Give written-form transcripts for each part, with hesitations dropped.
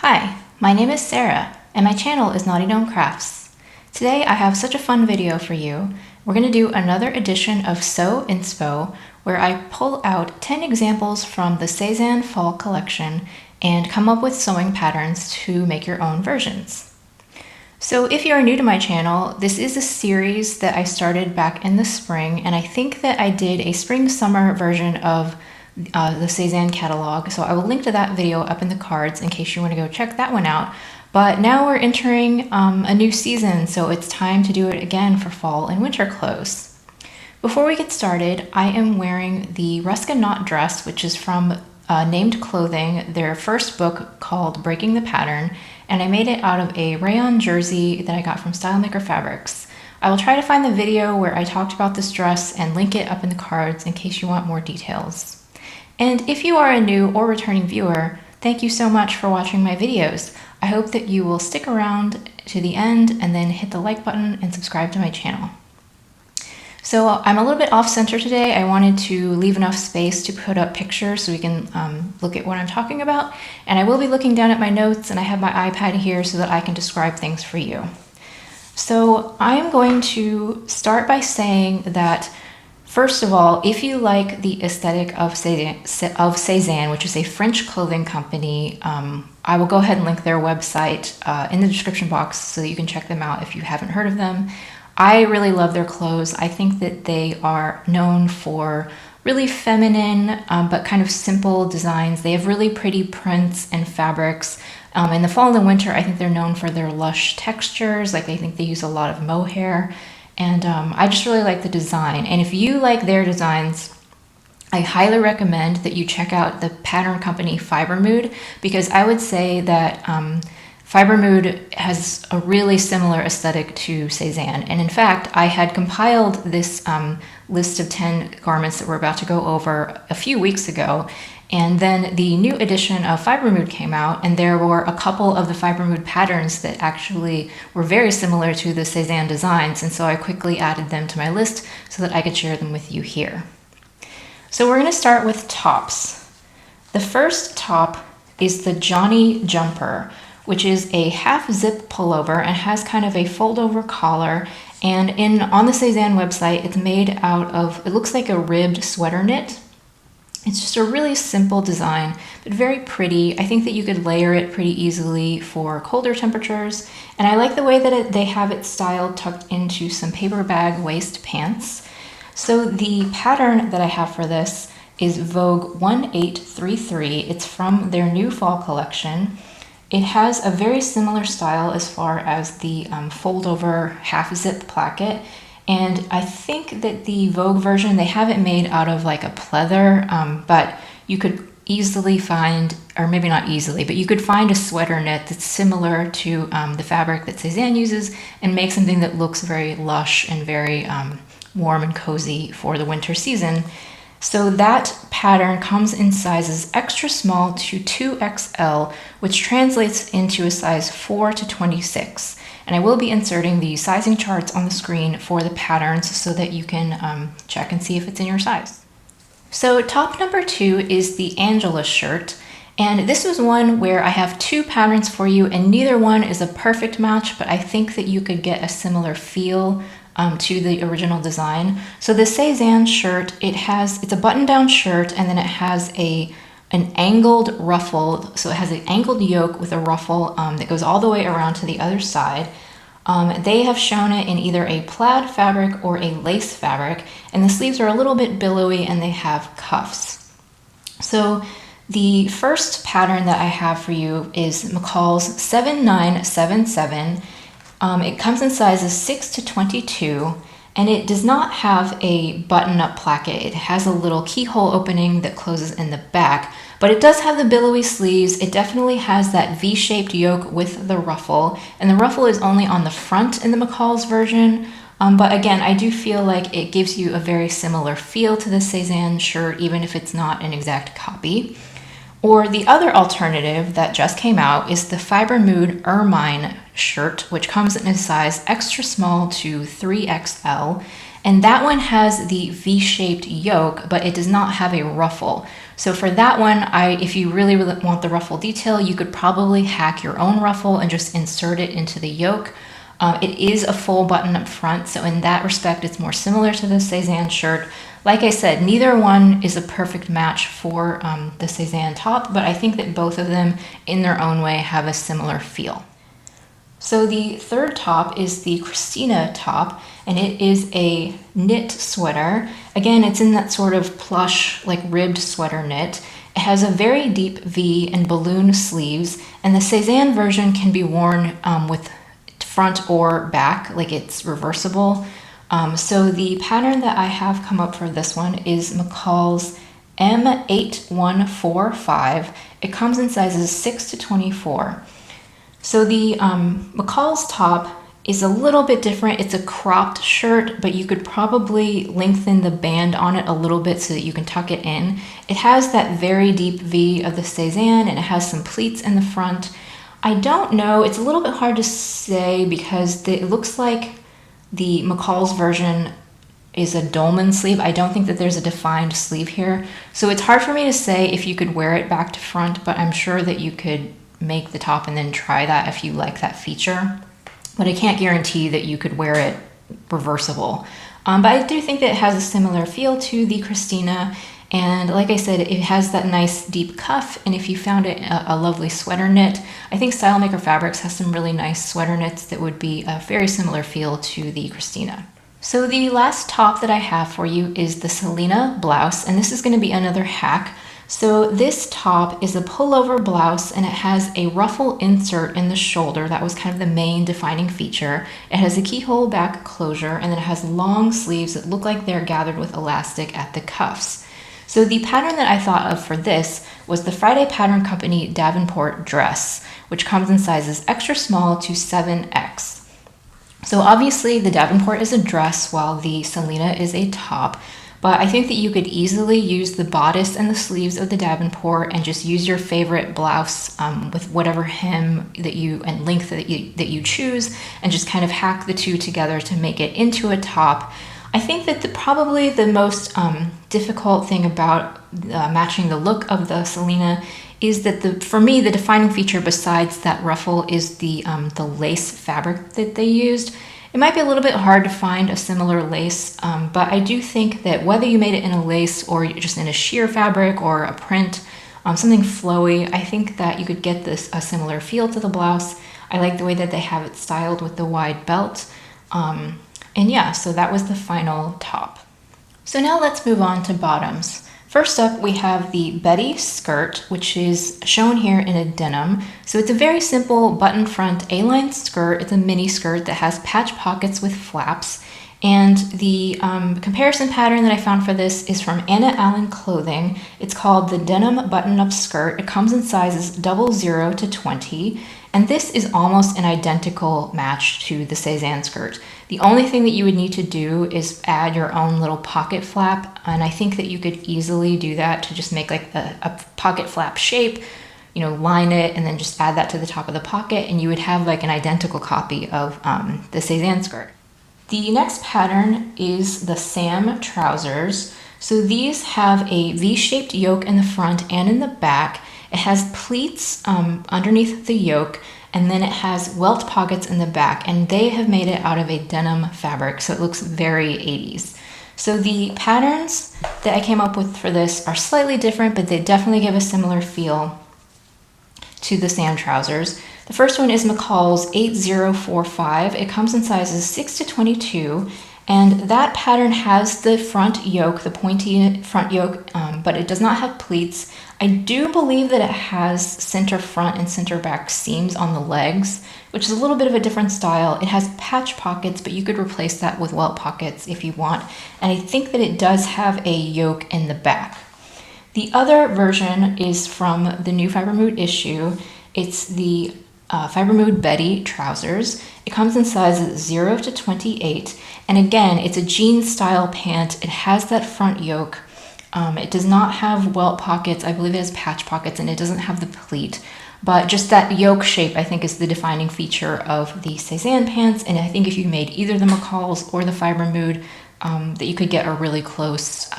Hi, my name is Sarah, and my channel is Naughty Gnome Crafts. Today I have such a fun video for you. We're going to do another edition of Sew Inspo, where I pull out 10 examples from the Sezane Fall collection and come up with sewing patterns to make your own versions. So if you are new to my channel, this is a series that I started back in the spring, and I think that I did a spring-summer version of the Sezane catalog, so I will link to that video up in the cards in case you want to go check that one out. But now we're entering a new season, so it's time to do it again for fall and winter clothes. Before we get started, I am wearing the Ruskin Knot dress, which is from Named Clothing, their first book called Breaking the Pattern, and I made it out of a rayon jersey that I got from Stylemaker Fabrics. I will try to find the video where I talked about this dress and link it up in the cards in case you want more details. And if you are a new or returning viewer, thank you so much for watching my videos. I hope that you will stick around to the end and then hit the like button and subscribe to my channel. So I'm a little bit off center today. I wanted to leave enough space to put up pictures so we can look at what I'm talking about. And I will be looking down at my notes, and I have my iPad here so that I can describe things for you. So I am going to start by saying that first of all, if you like the aesthetic of Sezane, which is a French clothing company, I will go ahead and link their website in the description box so that you can check them out if you haven't heard of them. I really love their clothes. I think that they are known for really feminine but kind of simple designs. They have really pretty prints and fabrics. In the fall and the winter, I think they're known for their lush textures. Like I think they use a lot of mohair. And I just really like the design. And if you like their designs, I highly recommend that you check out the pattern company Fibre, because I would say that Fibre has a really similar aesthetic to Sezane. And in fact, I had compiled this list of 10 garments that we're about to go over a few weeks ago. And then the new edition of Fibre came out, and there were a couple of the Fibre patterns that actually were very similar to the Sezane designs, and so I quickly added them to my list so that I could share them with you here. So we're going to start with tops. The first top is the Johnny Jumper, which is a half zip pullover and has kind of a fold over collar. And on the Sezane website, it's made out of, it looks like a ribbed sweater knit. It's just a really simple design, but very pretty. I think that you could layer it pretty easily for colder temperatures. And I like the way that they have it styled tucked into some paper bag waist pants. So the pattern that I have for this is Vogue 1833. It's from their new fall collection. It has a very similar style as far as the fold over half zip placket. And I think that the Vogue version, they have it made out of like a pleather, but you could easily find, or maybe not easily, but you could find a sweater knit that's similar to the fabric that Sezane uses and make something that looks very lush and very warm and cozy for the winter season. So that pattern comes in sizes extra small to 2XL, which translates into a size 4 to 26. And I will be inserting the sizing charts on the screen for the patterns so that you can check and see if it's in your size. So top number 2 is the Angela shirt. And this was one where I have 2 patterns for you, and neither one is a perfect match, but I think that you could get a similar feel to the original design. So the Sezane shirt, it's a button-down shirt, and then it has an angled ruffle, so it has an angled yoke with a ruffle that goes all the way around to the other side. They have shown it in either a plaid fabric or a lace fabric, and the sleeves are a little bit billowy and they have cuffs. So the first pattern that I have for you is McCalls 7977. It comes in sizes 6 to 22. And it does not have a button-up placket. It has a little keyhole opening that closes in the back, but it does have the billowy sleeves. It definitely has that V-shaped yoke with the ruffle, and the ruffle is only on the front in the McCalls version. But again, I do feel like it gives you a very similar feel to the Sezane shirt, even if it's not an exact copy. Or the other alternative that just came out is the Fibre Ermine shirt, which comes in a size extra small to 3XL. And that one has the V-shaped yoke, but it does not have a ruffle. So for that one, if you really want the ruffle detail, you could probably hack your own ruffle and just insert it into the yoke. It is a full button up front, so in that respect, it's more similar to the Sezane shirt. Like I said, neither one is a perfect match for the Sezane top, but I think that both of them, in their own way, have a similar feel. So the third top is the Christina top, and it is a knit sweater. Again, it's in that sort of plush, like ribbed sweater knit. It has a very deep V and balloon sleeves, and the Sezane version can be worn with front or back, like it's reversible. So the pattern that I have come up for this one is McCalls M8145. It comes in sizes 6 to 24. So the McCalls top is a little bit different. It's a cropped shirt, but you could probably lengthen the band on it a little bit so that you can tuck it in. It has that very deep V of the Sezane, and it has some pleats in the front. I don't know, it's a little bit hard to say because it looks like the McCalls version is a dolman sleeve. I don't think that there's a defined sleeve here. So it's hard for me to say if you could wear it back to front, but I'm sure that you could make the top and then try that if you like that feature. But I can't guarantee that you could wear it reversible. But I do think that it has a similar feel to the Christina. And like I said, it has that nice deep cuff. And if you found it a lovely sweater knit, I think Style Maker Fabrics has some really nice sweater knits that would be a very similar feel to the Christina. So the last top that I have for you is the Selena blouse, and this is going to be another hack. So this top is a pullover blouse, and it has a ruffle insert in the shoulder. That was kind of the main defining feature. It has a keyhole back closure, and then it has long sleeves that look like they're gathered with elastic at the cuffs. So the pattern that I thought of for this was the Friday Pattern Company Davenport dress, which comes in sizes extra small to 7X. So obviously the Davenport is a dress while the Selena is a top, but I think that you could easily use the bodice and the sleeves of the Davenport and just use your favorite blouse with whatever hem and length that you choose, and just kind of hack the two together to make it into a top. I think that probably the most difficult thing about matching the look of the Selena is that for me, the defining feature besides that ruffle is the lace fabric that they used. It might be a little bit hard to find a similar lace, but I do think that whether you made it in a lace or just in a sheer fabric or a print, something flowy, I think that you could get a similar feel to the blouse. I like the way that they have it styled with the wide belt. And yeah, so that was the final top. So now let's move on to bottoms. First up, we have the Betty skirt, which is shown here in a denim. So it's a very simple button front A-line skirt. It's a mini skirt that has patch pockets with flaps. And the comparison pattern that I found for this is from Anna Allen Clothing. It's called the Denim Button-Up Skirt. It comes in sizes 00 to 20. And this is almost an identical match to the Sezane skirt. The only thing that you would need to do is add your own little pocket flap, and I think that you could easily do that to just make like a pocket flap shape, line it and then just add that to the top of the pocket, and you would have like an identical copy of the Sezane skirt. The next pattern is the Sam trousers. So these have a V-shaped yoke in the front and in the back. It has pleats underneath the yoke, and then it has welt pockets in the back, and they have made it out of a denim fabric, so it looks very 80s. So the patterns that I came up with for this are slightly different, but they definitely give a similar feel to the Sam trousers. The first one is McCalls 8045. It comes in sizes 6 to 22, and that pattern has the front yoke, the pointy front yoke, but it does not have pleats. I do believe that it has center front and center back seams on the legs, which is a little bit of a different style. It has patch pockets, but you could replace that with welt pockets if you want. And I think that it does have a yoke in the back. The other version is from the new Fibre Mood issue. It's the Fibre Mood Betty trousers. It comes in sizes 0 to 28. And again, it's a jean style pant. It has that front yoke. It does not have welt pockets. I believe it has patch pockets, and it doesn't have the pleat. But just that yoke shape, I think, is the defining feature of the Sezane pants. And I think if you made either the McCalls or the Fibre Mood that you could get a really close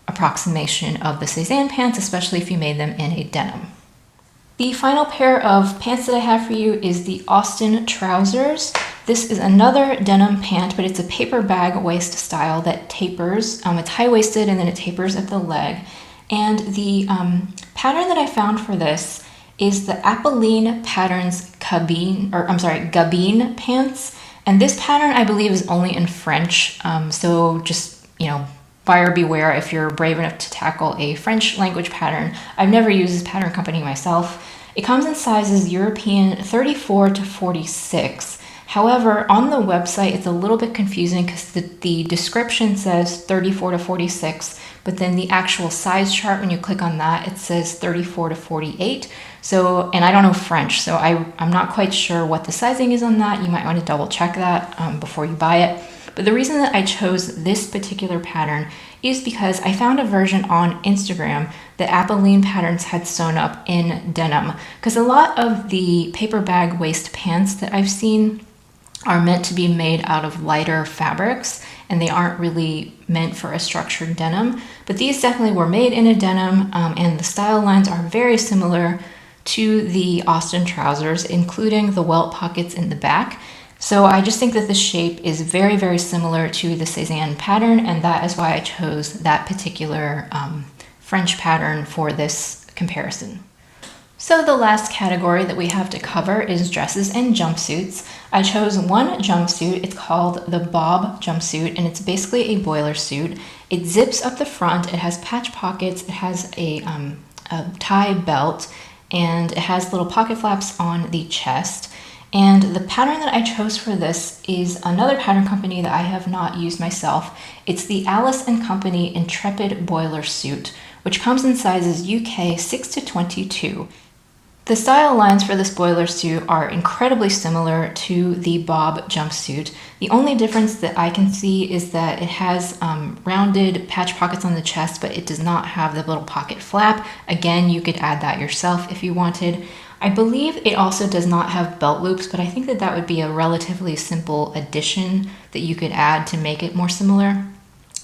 approximation of the Sezane pants, especially if you made them in a denim. The final pair of pants that I have for you is the Austin trousers. This is another denim pant, but it's a paper bag waist style that tapers. It's high-waisted and then it tapers at the leg. And the pattern that I found for this is the Apolline Patterns Gabin pants. And this pattern, I believe, is only in French. So just, buyer beware if you're brave enough to tackle a French language pattern. I've never used this pattern company myself. It comes in sizes European 34 to 46. However, on the website, it's a little bit confusing because the description says 34 to 46, but then the actual size chart, when you click on that, it says 34 to 48. So, and I don't know French, so I'm not quite sure what the sizing is on that. You might want to double check that before you buy it. But the reason that I chose this particular pattern is because I found a version on Instagram that Apolline Patterns had sewn up in denim. Because a lot of the paper bag waist pants that I've seen are meant to be made out of lighter fabrics, and they aren't really meant for a structured denim. But these definitely were made in a denim, and the style lines are very similar to the Austin trousers, including the welt pockets in the back. So I just think that the shape is very, very similar to the Sezane pattern, and that is why I chose that particular French pattern for this comparison. So the last category that we have to cover is dresses and jumpsuits. I chose one jumpsuit. It's called the Bob jumpsuit, and it's basically a boiler suit. It zips up the front, it has patch pockets, it has a tie belt, and it has little pocket flaps on the chest. And the pattern that I chose for this is another pattern company that I have not used myself. It's the Alice & Company Intrepid boiler suit, which comes in sizes UK 6 to 22. The style lines for this boiler suit are incredibly similar to the Bob jumpsuit. The only difference that I can see is that it has rounded patch pockets on the chest, but it does not have the little pocket flap. Again, you could add that yourself if you wanted. I believe it also does not have belt loops, but I think that that would be a relatively simple addition that you could add to make it more similar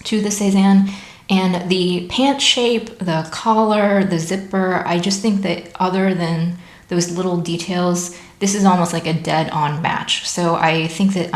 to the Sezane. And the pant shape, the collar, the zipper, I just think that other than those little details, this is almost like a dead-on match. So I think that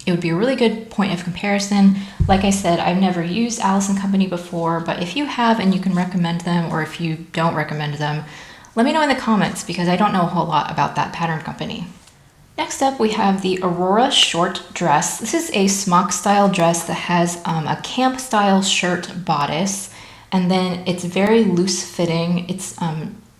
it would be a really good point of comparison. Like I said, I've never used Alice & Company before, but if you have and you can recommend them, or if you don't recommend them, let me know in the comments because I don't know a whole lot about that pattern company. Next up, we have the Aurora short dress. This is a smock style dress that has a camp style shirt bodice, and then it's very loose fitting. It's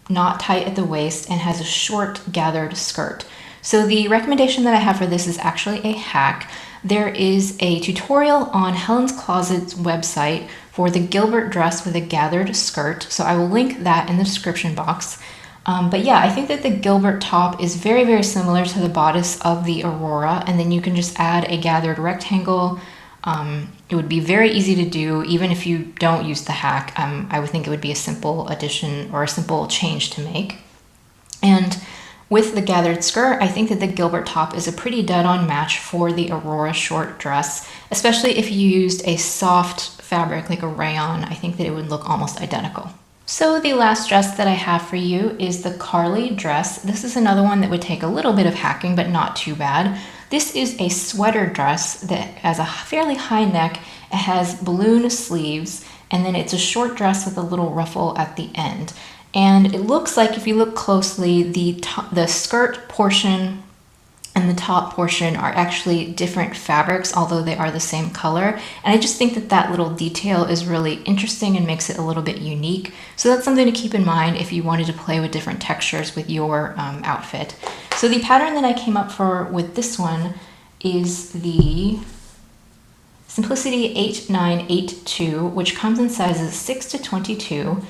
not tight at the waist and has a short gathered skirt. So the recommendation that I have for this is actually a hack. There is a tutorial on Helen's Closet's website for the Gilbert dress with a gathered skirt, so I will link that in the description box. But yeah, I think that the Gilbert top is very, very similar to the bodice of the Aurora, and then you can just add a gathered rectangle. It would be very easy to do, even if you don't use the hack. I would think it would be a simple addition or a simple change to make. And with the gathered skirt, I think that the Gilbert top is a pretty dead-on match for the Aurora short dress, especially if you used a soft fabric like a rayon. I think that it would look almost identical. So the last dress that I have for you is the Carly dress. This is another one that would take a little bit of hacking, but not too bad. This is a sweater dress that has a fairly high neck. It has balloon sleeves, and then it's a short dress with a little ruffle at the end. And it looks like, if you look closely, the skirt portion and the top portion are actually different fabrics, although they are the same color. And I just think that that little detail is really interesting and makes it a little bit unique. So that's something to keep in mind if you wanted to play with different textures with your outfit. So the pattern that I came up for with this one is the Simplicity 8982, which comes in sizes 6 to 22.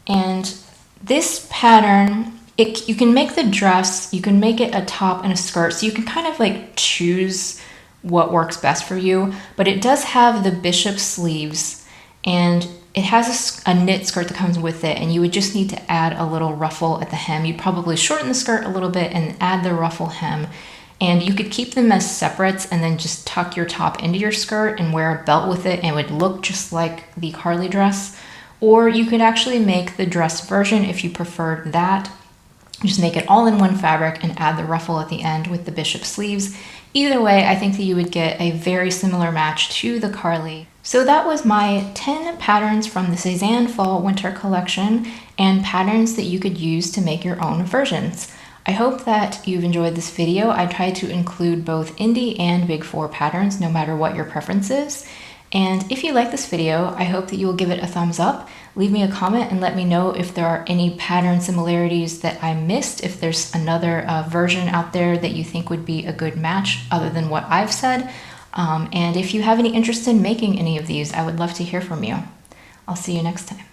And this pattern, you can make the dress, you can make it a top and a skirt, so you can kind of like choose what works best for you, but it does have the bishop sleeves, and it has a knit skirt that comes with it, and you would just need to add a little ruffle at the hem. You'd probably shorten the skirt a little bit and add the ruffle hem, And you could keep them as separates and then just tuck your top into your skirt and wear a belt with it, and it would look just like the Carly dress. Or you could actually make the dress version if you preferred that. Just make it all in one fabric and add the ruffle at the end with the bishop sleeves. Either way, I think that you would get a very similar match to the Carly. So that was my 10 patterns from the Sezane Fall Winter collection and patterns that you could use to make your own versions. I hope that you've enjoyed this video. I tried to include both indie and big four patterns, no matter what your preference is. And if you like this video, I hope that you will give it a thumbs up. Leave me a comment and let me know if there are any pattern similarities that I missed, if there's another version out there that you think would be a good match other than what I've said. And if you have any interest in making any of these, I would love to hear from you. I'll see you next time.